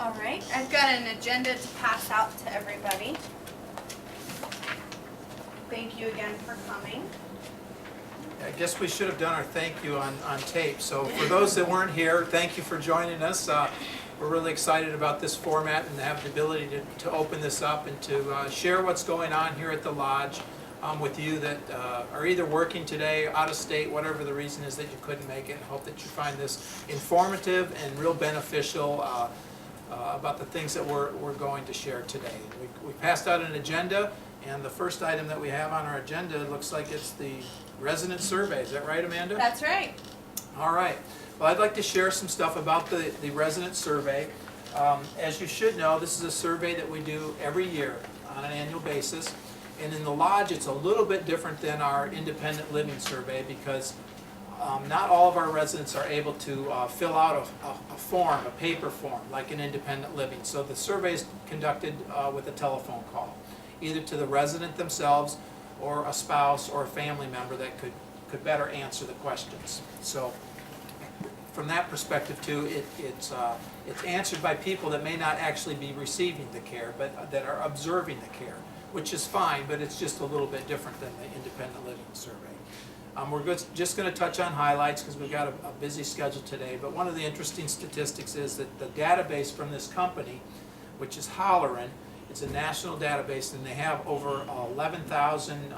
All right, I've got an agenda to pass out to everybody. Thank you again for coming. I guess we should have done our thank you on tape. So for those that weren't here, thank you for joining us. We're really excited about this format and have the ability to open this up and to share what's going on here at the Lodge with you that are either working today, out of state, whatever the reason is that you couldn't make it. I hope that you find this informative and real beneficial about the things that we're going to share today. We passed out an agenda, and the first item that we have on our agenda looks like it's the resident survey. Is that right, Amanda? That's right. All right. Well, I'd like to share some stuff about the resident survey. As you should know, this is a survey that we do every year on an annual basis. And in the Lodge, it's a little bit different than our independent living survey because not all of our residents are able to fill out a form, a paper form, like an independent living. So the survey is conducted with a telephone call, either to the resident themselves or a spouse or a family member that could better answer the questions. So from that perspective too, it's answered by people that may not actually be receiving the care, but that are observing the care, which is fine, but it's just a little bit different than the independent living survey. We're just going to touch on highlights because we've got a busy schedule today, but one of the interesting statistics is that the database from this company, which is Holleran, it's a national database, and they have over 11,000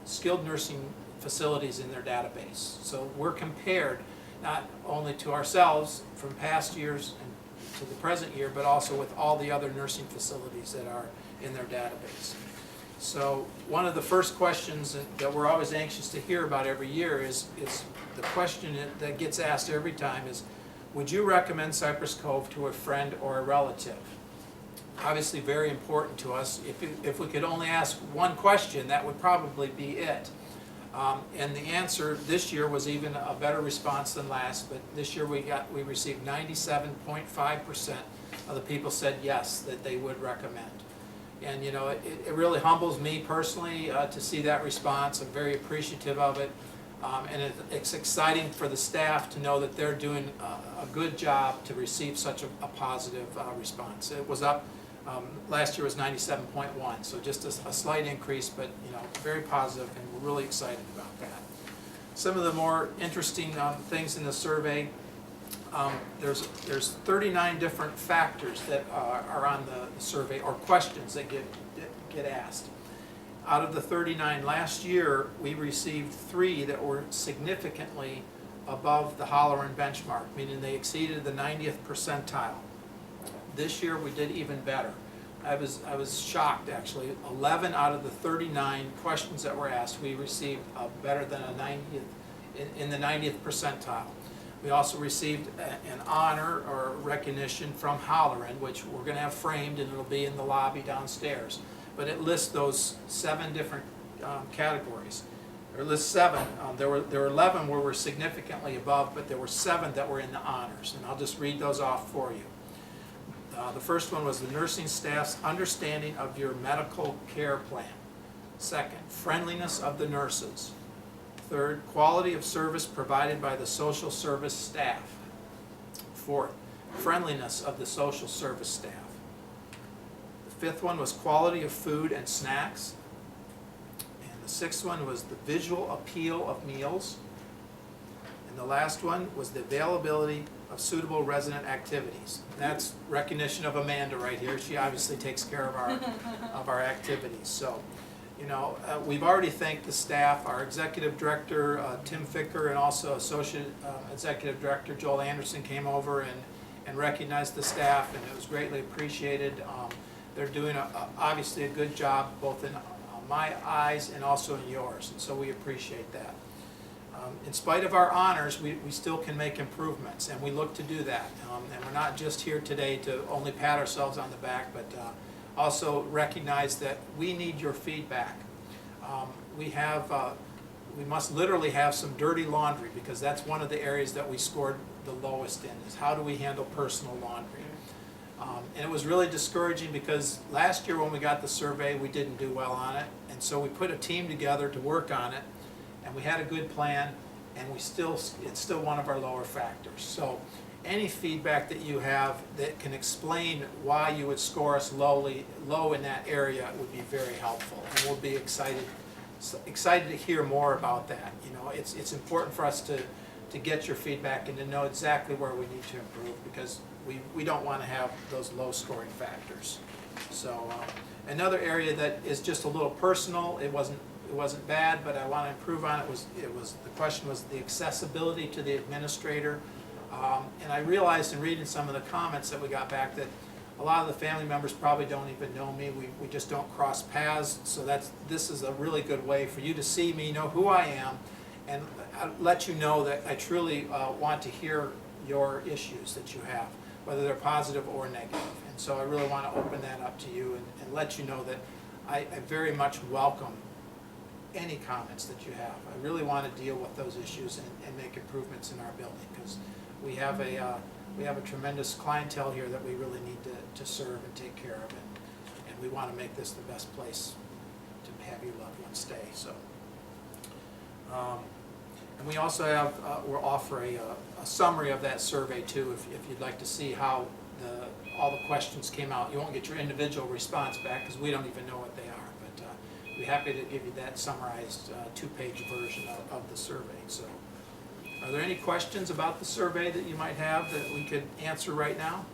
skilled nursing facilities in their database. So we're compared not only to ourselves from past years and to the present year, but also with all the other nursing facilities that are in their database. So one of the first questions that we're always anxious to hear about every year is the question that gets asked every time is, would you recommend Cypress Cove to a friend or a relative? Obviously very important to us. If we could only ask one question, that would probably be it. And the answer this year was even a better response than last, but this year we received 97.5% of the people said yes, that they would recommend. And you know, it really humbles me personally to see that response. I'm very appreciative of it. And it's exciting for the staff to know that they're doing a good job to receive such a positive response. It was up, last year was 97.1, so just a slight increase, but you know, very positive, and we're really excited about that. Some of the more interesting things in the survey, there's 39 different factors that are on the survey, or questions that get asked. Out of the 39 last year, we received 3 that were significantly above the Holleran benchmark, meaning they exceeded the 90th percentile. This year we did even better. I was shocked actually. 11 out of the 39 questions that were asked, we received better than a 90th, in the 90th percentile. We also received an honor or recognition from Holleran, which we're going to have framed, and it'll be in the lobby downstairs. But it lists those 7 different categories. Or lists 7. There were 11 where we're significantly above, but there were 7 that were in the honors, and I'll just read those off for you. The first one was the nursing staff's understanding of your medical care plan. Second, friendliness of the nurses. Third, quality of service provided by the social service staff. Fourth, friendliness of the social service staff. The 5th one was quality of food and snacks. And the 6th one was the visual appeal of meals. And the last one was the availability of suitable resident activities. And that's recognition of Amanda right here. She obviously takes care of our activities. So, you know, we've already thanked the staff, our executive director, Tim Ficker, and also associate executive director, Joel Anderson, came over and recognized the staff, and it was greatly appreciated. They're doing obviously a good job, both in my eyes and also in yours, and so we appreciate that. In spite of our honors, we still can make improvements, and we look to do that. And we're not just here today to only pat ourselves on the back, but also recognize that we need your feedback. We must literally have some dirty laundry, because that's one of the areas that we scored the lowest in, is how do we handle personal laundry. And it was really discouraging because last year when we got the survey, we didn't do well on it, and so we put a team together to work on it, and we had a good plan, and it's still one of our lower factors. So any feedback that you have that can explain why you would score us low in that area would be very helpful, and we'll be excited to hear more about that. You know, it's important for us to get your feedback and to know exactly where we need to improve, because we don't want to have those low scoring factors. So another area that is just a little personal, it wasn't bad, but I want to improve on it, the question was the accessibility to the administrator. And I realized in reading some of the comments that we got back that a lot of the family members probably don't even know me. We just don't cross paths. So this is a really good way for you to see me, know who I am, and let you know that I truly want to hear your issues that you have, whether they're positive or negative. And so I really want to open that up to you and let you know that I very much welcome any comments that you have. I really want to deal with those issues and make improvements in our building, because we have a tremendous clientele here that we really need to serve and take care of, and we want to make this the best place to have your loved ones stay. So, and we also have we'll offer a summary of that survey too, if you'd like to see how all the questions came out. You won't get your individual response back because we don't even know what they are, but we'd be happy to give you that summarized 2-page version of the survey. So. Are there any questions about the survey that you might have that we could answer right now?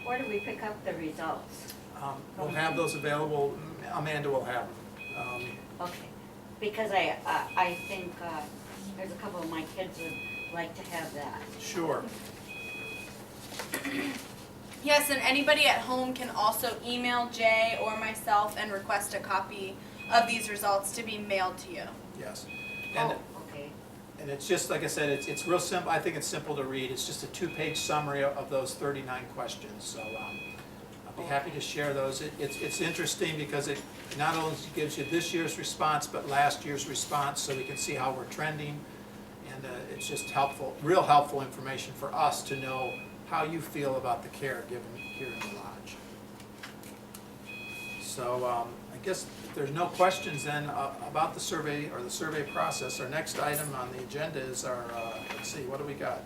Where do we pick up the results? We'll have those available. Amanda will have them. Okay, because I think there's a couple of my kids would like to have that. Sure. Yes, and anybody at home can also email Jay or myself and request a copy of these results to be mailed to you. Yes. And, Okay. and it's just, like I said, it's real simple. I think it's simple to read. It's just a 2-page summary of those 39 questions. So I'll be happy to share those. It's interesting because it not only gives you this year's response, but last year's response, so we can see how we're trending. And it's just helpful, real helpful information for us to know how you feel about the care given here in the lodge. So I guess if there's no questions then about the survey or the survey process, our next item on the agenda is our, let's see, what do we got?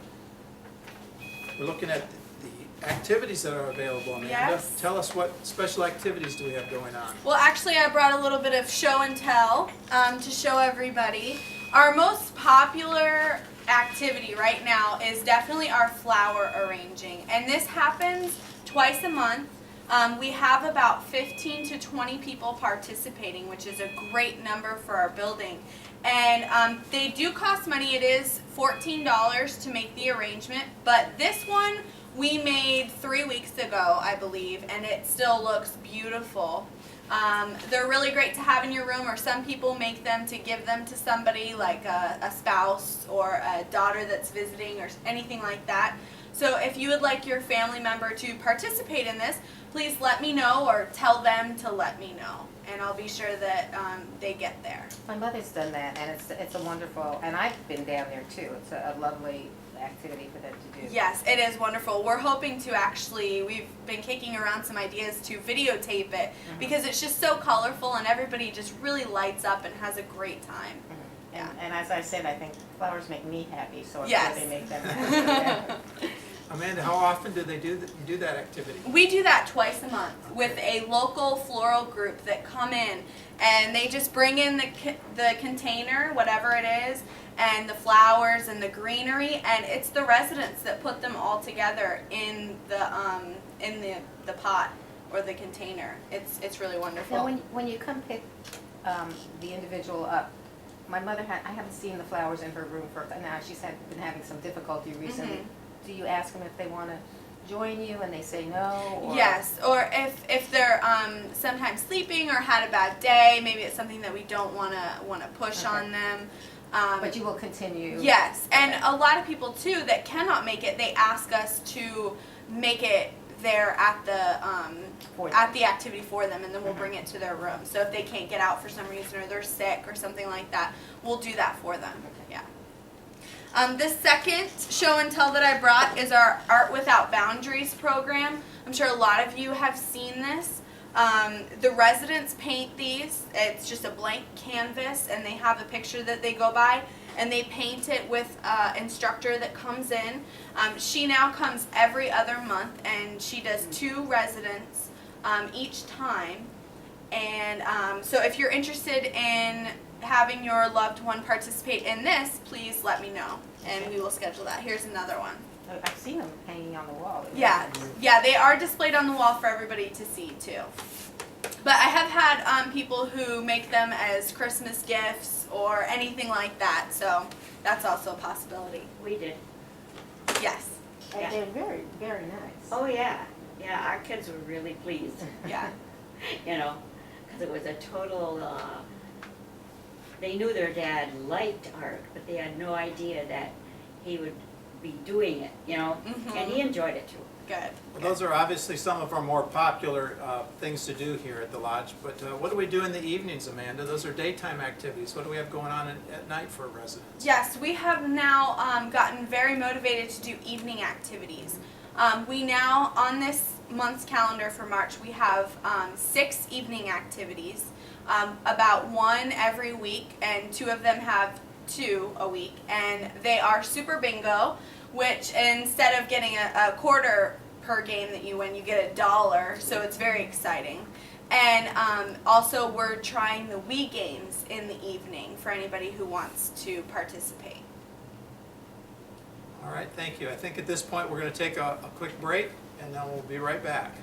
We're looking at the activities that are available. Amanda, Yes. tell us what special activities do we have going on? Well, actually, I brought a little bit of show and tell to show everybody. Our most popular activity right now is definitely our flower arranging, and this happens twice a month. We have about 15 to 20 people participating, which is a great number for our building. And they do cost money. It is $14 to make the arrangement, but this one we made 3 weeks ago, I believe, and it still looks beautiful. They're really great to have in your room, or some people make them to give them to somebody, like a spouse or a daughter that's visiting or anything like that. So if you would like your family member to participate in this, please let me know or tell them to let me know, and I'll be sure that they get there. My mother's done that, and it's a wonderful, and I've been down there too. It's a lovely activity for them to do. Yes, it is wonderful. We're hoping to actually, we've been kicking around some ideas to videotape it, because it's just so colorful and everybody just really lights up and has a great time. Yeah. And as I said, I think flowers make me happy, so I'm Yes. sure they make them happy. Yeah. Amanda, how often do they do that activity? We do that twice a month with a local floral group that come in, and they just bring in the container, whatever it is, and the flowers and the greenery, and it's the residents that put them all together in the pot or the container. It's really wonderful. Now, when you come pick the individual up, my mother I haven't seen the flowers in her room for now. She's been having some difficulty recently. Do you ask them if they want to join you and they say no? Or? Yes, or if they're sometimes sleeping or had a bad day, maybe it's something that we don't want to push on them. But you will continue. Yes, and Okay. a lot of people too that cannot make it, they ask us to make it there at the activity for them, and then we'll bring it to their room. So if they can't get out for some reason, or they're sick or something like that, we'll do that for them. Okay. Yeah. The second show and tell that I brought is our Art Without Boundaries program. I'm sure a lot of you have seen this. The residents paint these. It's just a blank canvas, and they have a picture that they go by. and they paint it with an instructor that comes in. She now comes every other month, and she does 2 residents each time. And so if you're interested in having your loved one participate in this, please let me know, and we will schedule that. Here's another one. I've seen them hanging on the wall. Yeah, yeah, they are displayed on the wall for everybody to see too. But I have had people who make them as Christmas gifts or anything like that, so that's also a possibility. We did. Yes, And they're very, very nice. Oh, yeah. Yeah, our kids were really pleased, yeah, you know, because it was a total, they knew their dad liked art, but they had no idea that he would be doing it, you know, and he enjoyed it too. good. Well, those are obviously some of our more popular things to do here at the lodge, but what do we do in the evenings, Amanda? Those are daytime activities. What do we have going on at night for residents? Yes, we have now gotten very motivated to do evening activities. We now, on this month's calendar for March, we have 6 evening activities, about 1 every week, and 2 of them have 2 a week. And they are Super Bingo, which instead of getting a quarter per game that you win, you get $1, so it's very exciting. And also we're trying the Wii games in the evening for anybody who wants to participate. All right, thank you. I think at this point we're going to take a quick break, and then we'll be right back.